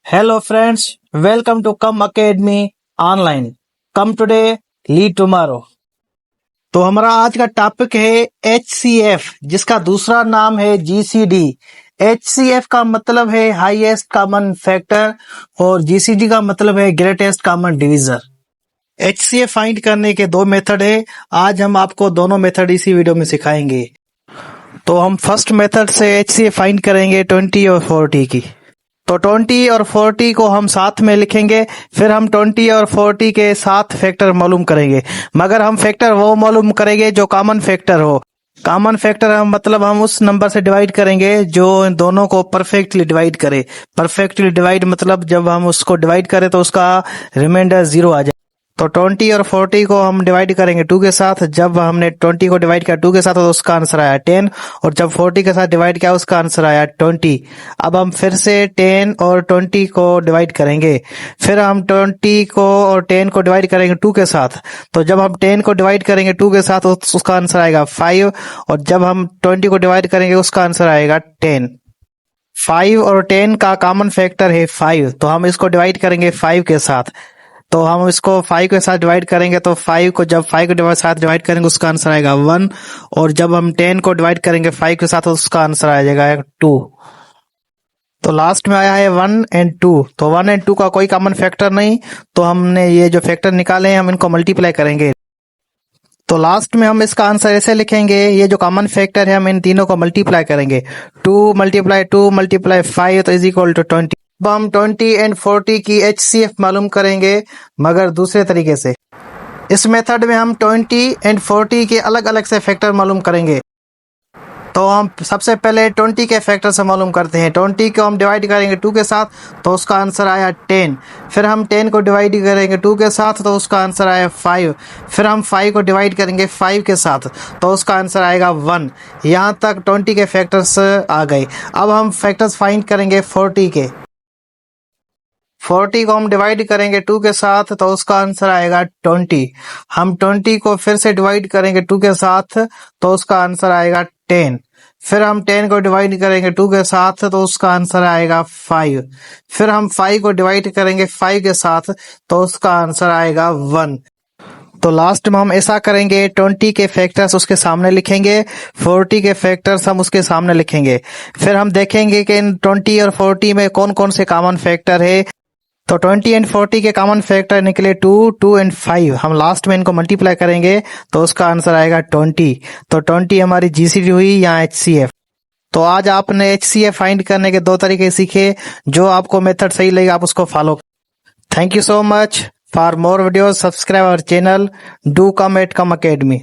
Hello friends, welcome to Come Academy Online. Come today, lead tomorrow. तो हमारा आज का टॉपिक है HCF, जिसका दूसरा नाम है GCD। HCF का मतलब है हाईएस्ट कॉमन फैक्टर और GCD का मतलब है greatest common divisor. HCF find करने के दो मेथड है। आज हम आपको दोनों मेथड इसी वीडियो में सिखाएंगे। तो हम फर्स्ट मेथड से HCF फाइंड करेंगे 20 और 40 की। तो 20 और 40 को हम साथ में लिखेंगे, फिर हम 20 और 40 के साथ फैक्टर मालूम करेंगे, मगर हम फैक्टर वो मालूम करेंगे जो कॉमन फैक्टर हो। कॉमन फैक्टर हम मतलब हम उस नंबर से डिवाइड करेंगे जो दोनों को परफेक्टली डिवाइड करे। परफेक्टली डिवाइड मतलब जब हम उसको डिवाइड करें तो उसका रिमाइंडर 0 आ जाए। तो 20 और 40 को हम डिवाइड करेंगे 2 के साथ। जब हमने 20 को डिवाइड किया 2 के साथ तो उसका आंसर आया 10, और जब 40 के साथ डिवाइड किया उसका आंसर आया 20। अब हम फिर से 10 और 20 को डिवाइड करेंगे, फिर हम 20 को और 10 को डिवाइड करेंगे 2 के साथ। तो जब हम 10 को डिवाइड करेंगे 2 के साथ उसका आंसर आएगा 5, और जब हम 20 को डिवाइड करेंगे उसका आंसर आएगा 10। 5 और 10 का कॉमन फैक्टर है 5, तो हम इसको डिवाइड करेंगे 5 के साथ। तो हम इसको 5 के साथ डिवाइड करेंगे तो 5 को जब 5 के साथ डिवाइड करेंगे उसका आंसर आएगा 1, और जब हम 10 को डिवाइड करेंगे 5 के साथ उसका आंसर आ जाएगा 2। तो लास्ट में आया है 1 और 2। तो 1 और 2 का कोई कॉमन फैक्टर नहीं, तो हमने ये जो फैक्टर निकाले हैं हम इनको मल्टीप्लाई करेंगे। तो लास्ट में हम इसका आंसर ऐसे लिखेंगे, ये जो कॉमन फैक्टर है हम इन तीनों को मल्टीप्लाई करेंगे। 2 मल्टीप्लाई 2 मल्टीप्लाई 5 तो इज इक्वल टू 20। अब हम 20 और 40 की HCF मालूम करेंगे, मगर दूसरे तरीके से। इस मेथड में हम 20 और 40 के अलग अलग से फैक्टर मालूम करेंगे। तो हम सबसे पहले 20 के फैक्टर से मालूम करते हैं। 20 को हम डिवाइड करेंगे 2 के साथ तो उसका आंसर आया 10। फिर हम 10 को डिवाइड करेंगे 2 के साथ तो उसका आंसर आया 5। फिर हम 5 को डिवाइड करेंगे 5 के साथ तो उसका आंसर आएगा 1। यहाँ तक 20 के फैक्टर्स आ गए। अब हम फैक्टर्स फाइंड करेंगे 40 के। 40 को हम डिवाइड करेंगे 2 के साथ तो उसका आंसर आएगा 20। हम 20 को फिर से डिवाइड करेंगे 2 के साथ तो उसका आंसर आएगा 10। फिर हम 10 को डिवाइड करेंगे 2 के साथ तो उसका आंसर आएगा 5। फिर हम 5 को डिवाइड करेंगे 5 के साथ तो उसका आंसर आएगा 1। तो लास्ट में हम ऐसा करेंगे, 20 के फैक्टर्स उसके सामने लिखेंगे, 40 के फैक्टर्स हम उसके सामने लिखेंगे। फिर हम देखेंगे कि इन 20 और 40 में कौन कौन से कॉमन फैक्टर है। तो 20 और 40 के कॉमन फैक्टर निकले 2, 2 और 5। हम लास्ट में इनको मल्टीप्लाई करेंगे तो उसका आंसर आएगा 20। तो 20 हमारी GCD हुई या HCF। तो आज आपने HCF फाइंड करने के दो तरीके सीखे। जो आपको मेथड सही लगे आप उसको follow. Thank you so much. For more videos subscribe our channel. Do come at कम अकेडमी।